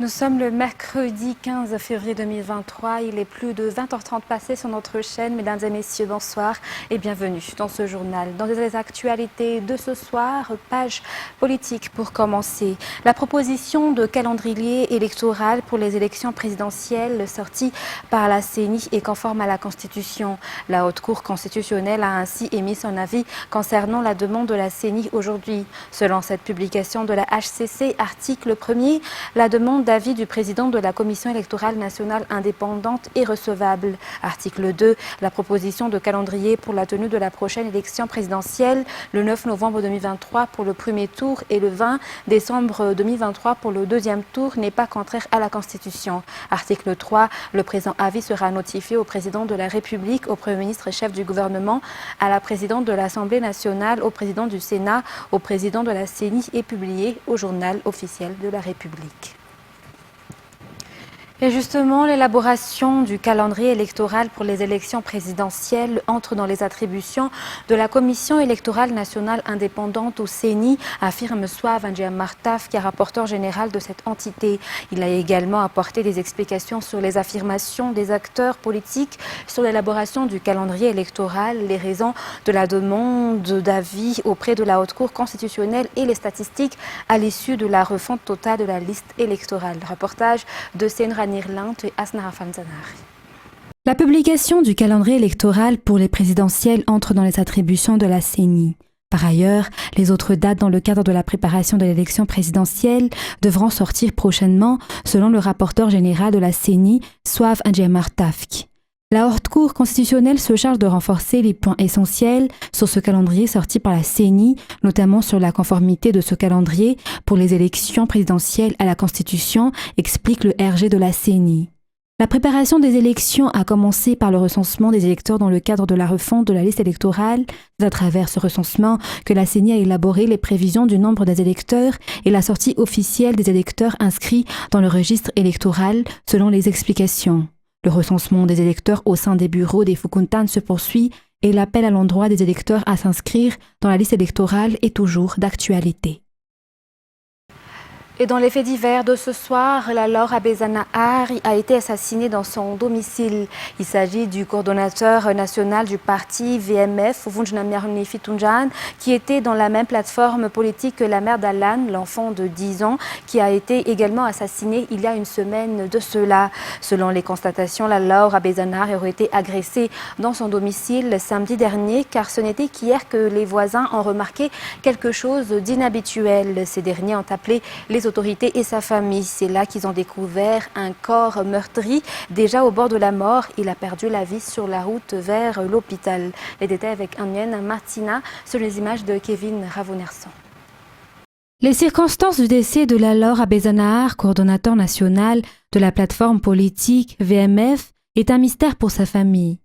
Nous sommes le mercredi 15 février 2023. Il est plus de 20h30 passées sur notre chaîne. Mesdames et messieurs, bonsoir et bienvenue dans ce journal. Dans les actualités de ce soir, page politique pour commencer. La proposition de calendrier électoral pour les élections présidentielles sortie par la CENI est conforme à la Constitution. La Haute Cour constitutionnelle a ainsi émis son avis concernant la demande de la CENI aujourd'hui. Selon cette publication de la HCC, article 1er, la demande d'avis du président de la Commission électorale nationale indépendante est recevable. Article 2, la proposition de calendrier pour la tenue de la prochaine élection présidentielle le 9 novembre 2023 pour le premier tour et le 20 décembre 2023 pour le deuxième tour n'est pas contraire à la Constitution. Article 3, le présent avis sera notifié au président de la République, au Premier ministre et chef du gouvernement, à la présidente de l'Assemblée nationale, au président du Sénat, au président de la CENI et publié au journal officiel de la République. Et justement, l'élaboration du calendrier électoral pour les élections présidentielles entre dans les attributions de la Commission électorale nationale indépendante au CENI, affirme Souave Ndjiamartaf, qui est rapporteur général de cette entité. Il a également apporté des explications sur les affirmations des acteurs politiques sur l'élaboration du calendrier électoral, les raisons de la demande d'avis auprès de la Haute Cour constitutionnelle et les statistiques à l'issue de la refonte totale de la liste électorale. Reportage de Senra Nirlante et Asnara Fanzanari. La publication du calendrier électoral pour les présidentielles entre dans les attributions de la CENI. Par ailleurs, les autres dates dans le cadre de la préparation de l'élection présidentielle devront sortir prochainement, selon le rapporteur général de la CENI, Souave Ndjiamartaf. La Haute Cour constitutionnelle se charge de renforcer les points essentiels sur ce calendrier sorti par la CENI, notamment sur la conformité de ce calendrier pour les élections présidentielles à la Constitution, explique le RG de la CENI. La préparation des élections a commencé par le recensement des électeurs dans le cadre de la refonte de la liste électorale. C'est à travers ce recensement que la CENI a élaboré les prévisions du nombre des électeurs et la sortie officielle des électeurs inscrits dans le registre électoral selon les explications. Le recensement des électeurs au sein des bureaux des Foukountan se poursuit et l'appel à l'endroit des électeurs à s'inscrire dans la liste électorale est toujours d'actualité. Et dans les faits divers de ce soir, la Laura Abezana Ari a été assassinée dans son domicile. Il s'agit du coordonnateur national du parti VMF, Vunjnamiarni Fitunjan, qui était dans la même plateforme politique que la mère d'Alan, l'enfant de 10 ans, qui a été également assassiné il y a une semaine de cela. Selon les constatations, la Laura Abezana Ari aurait été agressée dans son domicile samedi dernier, car ce n'était qu'hier que les voisins ont remarqué quelque chose d'inhabituel. Ces derniers ont appelé les autorités et sa famille. C'est là qu'ils ont découvert un corps meurtri, déjà au bord de la mort. Il a perdu la vie sur la route vers l'hôpital. Les détails avec Anienne Martina sur les images de Kevin Ravonerson. Les circonstances du décès de la Laura Abezana Ari, coordonnateur national de la plateforme politique VMF, est un mystère pour sa famille.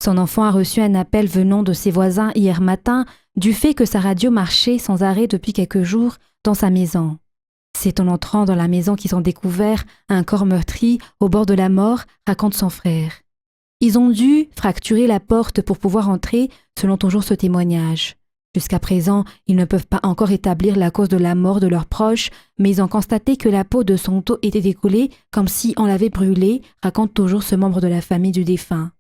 Son enfant a reçu un appel venant de ses voisins hier matin du fait que sa radio marchait sans arrêt depuis quelques jours dans sa maison. C'est en entrant dans la maison qu'ils ont découvert un corps meurtri au bord de la mort, raconte son frère. Ils ont dû fracturer la porte pour pouvoir entrer, selon toujours ce témoignage. Jusqu'à présent, ils ne peuvent pas encore établir la cause de la mort de leurs proches, mais ils ont constaté que la peau de son dos était décollée comme si on l'avait brûlée, raconte toujours ce membre de la famille du défunt.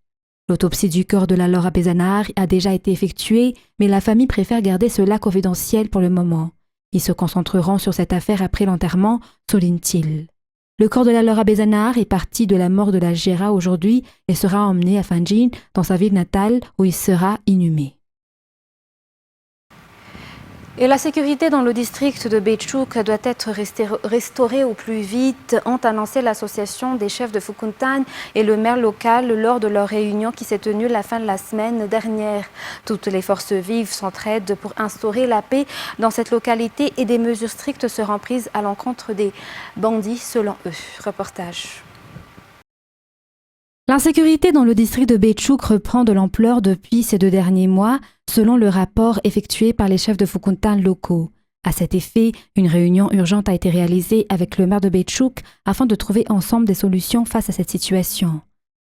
L'autopsie du corps de la Laura Abezana Ari a déjà été effectuée, mais la famille préfère garder cela confidentiel pour le moment. Ils se concentreront sur cette affaire après l'enterrement, souligne-t-il. Le corps de la Laura Abezana Ari est parti de la mort de la Gera aujourd'hui et sera emmené à Fanjin, dans sa ville natale, où il sera inhumé. Et la sécurité dans le district de Béchouk doit être restaurée au plus vite, ont annoncé l'association des chefs de Foukountan et le maire local lors de leur réunion qui s'est tenue la fin de la semaine dernière. Toutes les forces vives s'entraident pour instaurer la paix dans cette localité et des mesures strictes seront prises à l'encontre des bandits selon eux. Reportage. L'insécurité dans le district de Béchouk reprend de l'ampleur depuis ces 2 derniers mois, selon le rapport effectué par les chefs de Foukountan locaux. À cet effet, une réunion urgente a été réalisée avec le maire de Béchouk afin de trouver ensemble des solutions face à cette situation.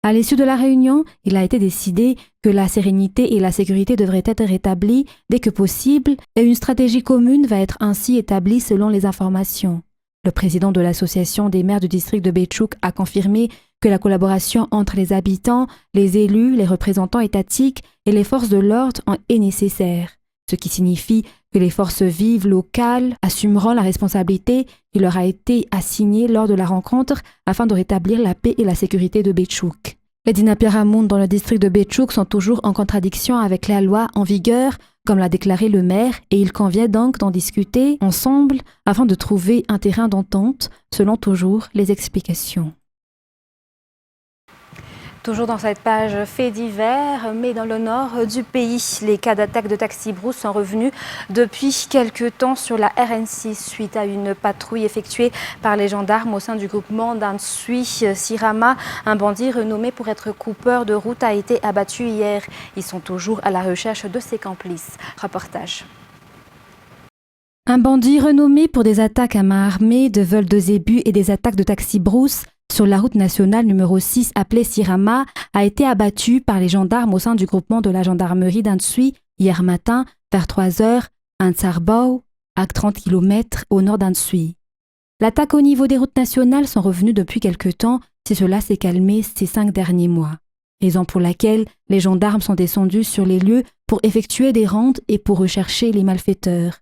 À l'issue de la réunion, il a été décidé que la sérénité et la sécurité devraient être rétablies dès que possible et une stratégie commune va être ainsi établie selon les informations. Le président de l'association des maires du district de Béchouk a confirmé que la collaboration entre les habitants, les élus, les représentants étatiques et les forces de l'ordre est nécessaire, ce qui signifie que les forces vives locales assumeront la responsabilité qui leur a été assignée lors de la rencontre afin de rétablir la paix et la sécurité de Béchouk. Les Dinapiaramoun dans le district de Béchouk sont toujours en contradiction avec la loi en vigueur, comme l'a déclaré le maire, et il convient donc d'en discuter ensemble afin de trouver un terrain d'entente, selon toujours les explications. Toujours dans cette page faits divers, mais dans le nord du pays, les cas d'attaque de taxi brousse sont revenus depuis quelques temps sur la RN6 suite à une patrouille effectuée par les gendarmes au sein du groupement d'Ansui Sirama. Un bandit renommé pour être coupeur de route a été abattu hier. Ils sont toujours à la recherche de ses complices. Reportage. Un bandit renommé pour des attaques à main armée, de vols de zébus et des attaques de taxi brousse sur la route nationale numéro 6 appelée Sirama a été abattu par les gendarmes au sein du groupement de la gendarmerie d'Ansui hier matin vers 3 heures à Ntsarbao, à 30 km au nord d'Ansui. L'attaque au niveau des routes nationales sont revenues depuis quelque temps si cela s'est calmé ces 5 derniers mois. Raison pour laquelle les gendarmes sont descendus sur les lieux pour effectuer des rondes et pour rechercher les malfaiteurs.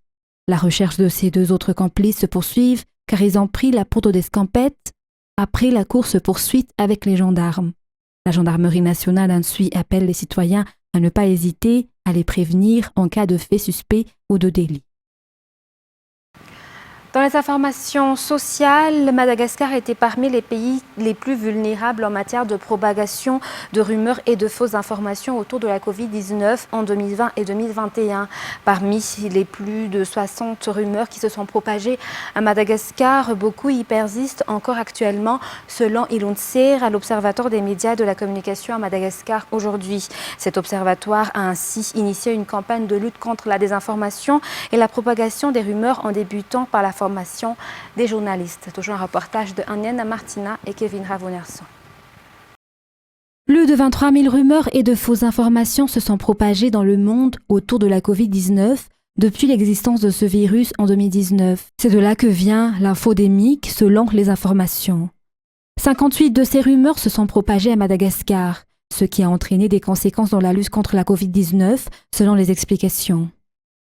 La recherche de ces 2 autres complices se poursuivent car ils ont pris la poudre d'escampette après la course-poursuite avec les gendarmes. La gendarmerie nationale d'Ansui appelle les citoyens à ne pas hésiter à les prévenir en cas de fait suspect ou de délit. Dans les informations sociales, Madagascar était parmi les pays les plus vulnérables en matière de propagation de rumeurs et de fausses informations autour de la Covid-19 en 2020 et 2021. Parmi les plus de 60 rumeurs qui se sont propagées à Madagascar, beaucoup y persistent encore actuellement, selon Ilunser, à l'Observatoire des médias de la communication à Madagascar aujourd'hui. Cet observatoire a ainsi initié une campagne de lutte contre la désinformation et la propagation des rumeurs en débutant par la formation des journalistes. Toujours un reportage de Anienne Martina et Kevin Ravonerson. Plus de 23 000 rumeurs et de fausses informations se sont propagées dans le monde autour de la Covid-19 depuis l'existence de ce virus en 2019. C'est de là que vient l'infodémique selon les informations. 58 de ces rumeurs se sont propagées à Madagascar, ce qui a entraîné des conséquences dans la lutte contre la Covid-19 selon les explications.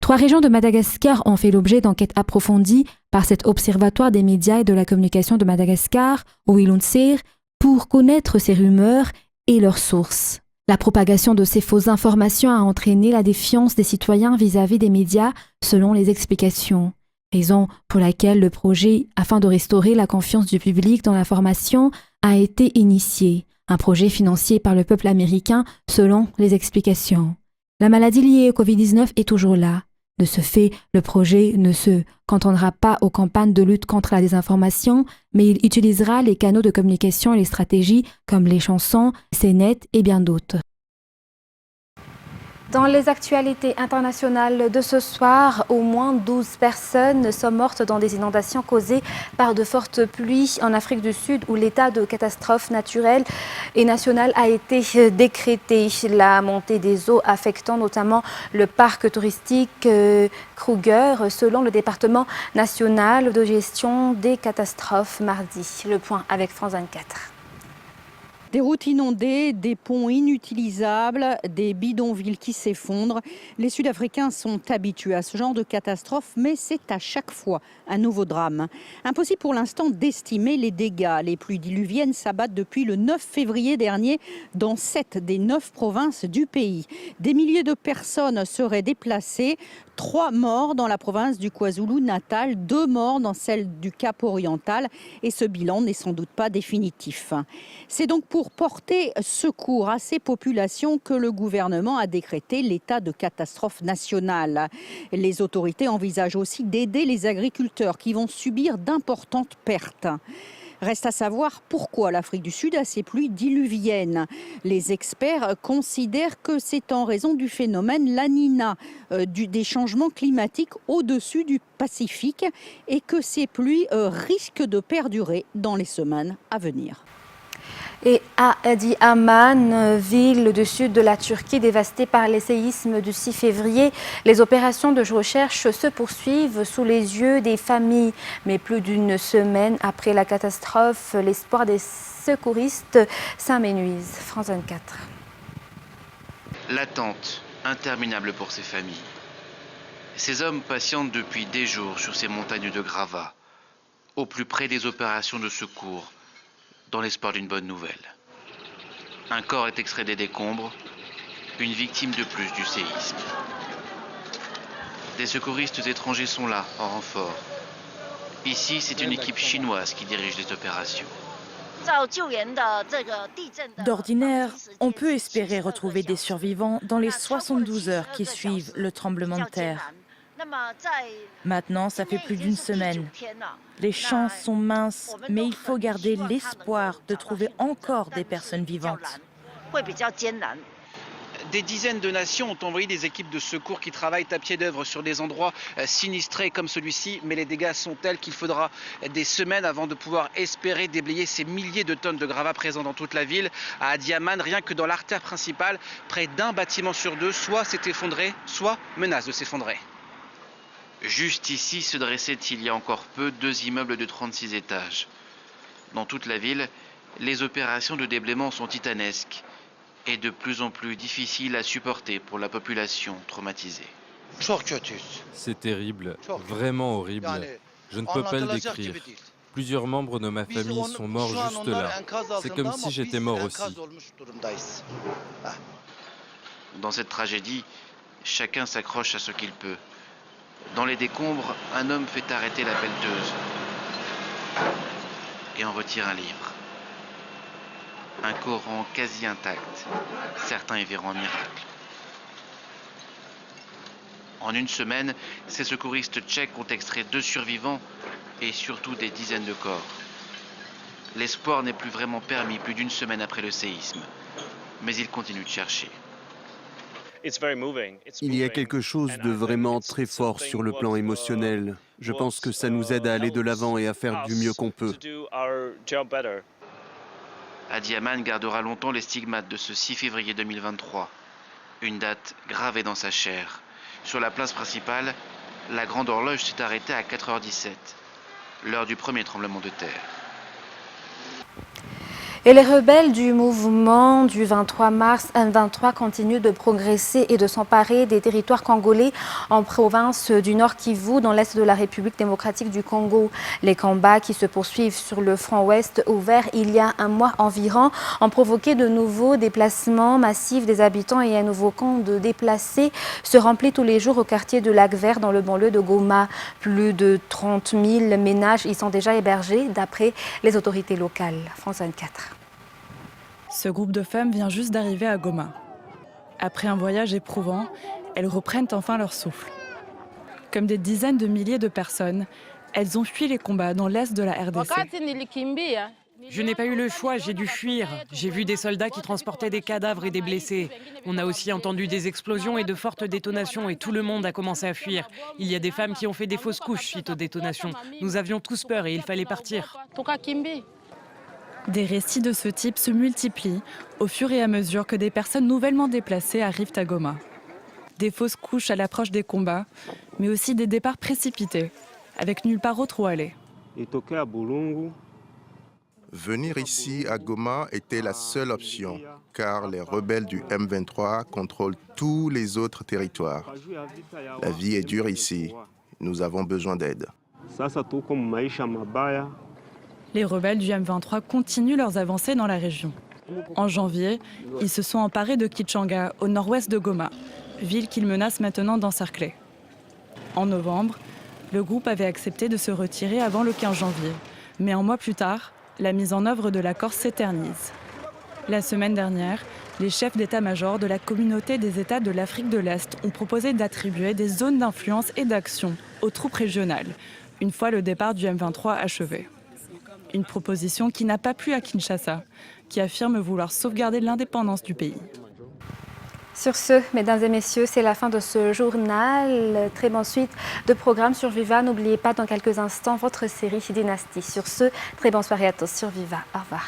3 régions de Madagascar ont fait l'objet d'enquêtes approfondies par cet observatoire des médias et de la communication de Madagascar, au Ilunser, pour connaître ces rumeurs et leurs sources. La propagation de ces fausses informations a entraîné la défiance des citoyens vis-à-vis des médias, selon les explications. Raison pour laquelle le projet, afin de restaurer la confiance du public dans l'information, a été initié. Un projet financé par le peuple américain, selon les explications. La maladie liée au Covid-19 est toujours là. De ce fait, le projet ne se cantonnera pas aux campagnes de lutte contre la désinformation, mais il utilisera les canaux de communication et les stratégies comme les chansons, scénettes et bien d'autres. Dans les actualités internationales de ce soir, au moins 12 personnes sont mortes dans des inondations causées par de fortes pluies en Afrique du Sud où l'état de catastrophe naturelle et nationale a été décrété. La montée des eaux affectant notamment le parc touristique Kruger selon le département national de gestion des catastrophes mardi. Le point avec France 24. Des routes inondées, des ponts inutilisables, des bidonvilles qui s'effondrent. Les Sud-Africains sont habitués à ce genre de catastrophe, mais c'est à chaque fois un nouveau drame. Impossible pour l'instant d'estimer les dégâts. Les pluies diluviennes s'abattent depuis le 9 février dernier dans 7 des 9 provinces du pays. Des milliers de personnes seraient déplacées. 3 morts dans la province du KwaZulu-Natal, 2 morts dans celle du Cap-Oriental. Et ce bilan n'est sans doute pas définitif. C'est donc pour porter secours à ces populations que le gouvernement a décrété l'état de catastrophe nationale. Les autorités envisagent aussi d'aider les agriculteurs qui vont subir d'importantes pertes. Reste à savoir pourquoi l'Afrique du Sud a ces pluies diluviennes. Les experts considèrent que c'est en raison du phénomène La Nina, des changements climatiques au-dessus du Pacifique et que ces pluies risquent de perdurer dans les semaines à venir. Et à Adıyaman, ville du sud de la Turquie dévastée par les séismes du 6 février, les opérations de recherche se poursuivent sous les yeux des familles. Mais plus d'une semaine après la catastrophe, l'espoir des secouristes s'amenuise. France 24. L'attente interminable pour ces familles. Ces hommes patientent depuis des jours sur ces montagnes de gravats, au plus près des opérations de secours, dans l'espoir d'une bonne nouvelle. Un corps est extrait des décombres, une victime de plus du séisme. Des secouristes étrangers sont là, en renfort. Ici, c'est une équipe chinoise qui dirige les opérations. D'ordinaire, on peut espérer retrouver des survivants dans les 72 heures qui suivent le tremblement de terre. Maintenant, ça fait plus d'une semaine. Les chances sont minces, mais il faut garder l'espoir de trouver encore des personnes vivantes. Des dizaines de nations ont envoyé des équipes de secours qui travaillent à pied d'œuvre sur des endroits sinistrés comme celui-ci, mais les dégâts sont tels qu'il faudra des semaines avant de pouvoir espérer déblayer ces milliers de tonnes de gravats présents dans toute la ville. À Adıyaman, rien que dans l'artère principale, près d'un bâtiment sur deux soit s'est effondré, soit menace de s'effondrer. Juste ici se dressaient il y a encore peu 2 immeubles de 36 étages. Dans toute la ville, les opérations de déblaiement sont titanesques et de plus en plus difficiles à supporter pour la population traumatisée. C'est terrible, vraiment horrible. Je ne peux pas le décrire. Plusieurs membres de ma famille sont morts juste là. C'est comme si j'étais mort aussi. Dans cette tragédie, chacun s'accroche à ce qu'il peut. Dans les décombres, un homme fait arrêter la pelleteuse et en retire un livre. Un Coran quasi intact. Certains y verront un miracle. En une semaine, ces secouristes tchèques ont extrait 2 survivants et surtout des dizaines de corps. L'espoir n'est plus vraiment permis plus d'une semaine après le séisme, mais ils continuent de chercher. Il y a quelque chose de vraiment très fort sur le plan émotionnel. Je pense que ça nous aide à aller de l'avant et à faire du mieux qu'on peut. Adıyaman gardera longtemps les stigmates de ce 6 février 2023, une date gravée dans sa chair. Sur la place principale, la grande horloge s'est arrêtée à 4h17, l'heure du premier tremblement de terre. Et les rebelles du mouvement du 23 mars M23 continuent de progresser et de s'emparer des territoires congolais en province du Nord Kivu, dans l'est de la République démocratique du Congo. Les combats qui se poursuivent sur le front ouest ouvert il y a un mois environ ont provoqué de nouveaux déplacements massifs des habitants et un nouveau camp de déplacés se remplit tous les jours au quartier de Lac-Vert dans le banlieue de Goma. Plus de 30 000 ménages y sont déjà hébergés d'après les autorités locales. France 24. Ce groupe de femmes vient juste d'arriver à Goma. Après un voyage éprouvant, elles reprennent enfin leur souffle. Comme des dizaines de milliers de personnes, elles ont fui les combats dans l'est de la RDC. Je n'ai pas eu le choix, j'ai dû fuir. J'ai vu des soldats qui transportaient des cadavres et des blessés. On a aussi entendu des explosions et de fortes détonations et tout le monde a commencé à fuir. Il y a des femmes qui ont fait des fausses couches suite aux détonations. Nous avions tous peur et il fallait partir. Des récits de ce type se multiplient au fur et à mesure que des personnes nouvellement déplacées arrivent à Goma. Des fausses couches à l'approche des combats, mais aussi des départs précipités, avec nulle part autre où aller. Venir ici à Goma était la seule option, car les rebelles du M23 contrôlent tous les autres territoires. La vie est dure ici. Nous avons besoin d'aide. Les rebelles du M23 continuent leurs avancées dans la région. En janvier, ils se sont emparés de Kichanga, au nord-ouest de Goma, ville qu'ils menacent maintenant d'encercler. En novembre, le groupe avait accepté de se retirer avant le 15 janvier. Mais un mois plus tard, la mise en œuvre de l'accord s'éternise. La semaine dernière, les chefs d'état-major de la communauté des États de l'Afrique de l'Est ont proposé d'attribuer des zones d'influence et d'action aux troupes régionales, une fois le départ du M23 achevé. Une proposition qui n'a pas plu à Kinshasa, qui affirme vouloir sauvegarder l'indépendance du pays. Sur ce, mesdames et messieurs, c'est la fin de ce journal. Très bonne suite de programmes sur Viva. N'oubliez pas dans quelques instants votre série Dynastie. Sur ce, très bonne soirée à tous sur Viva. Au revoir.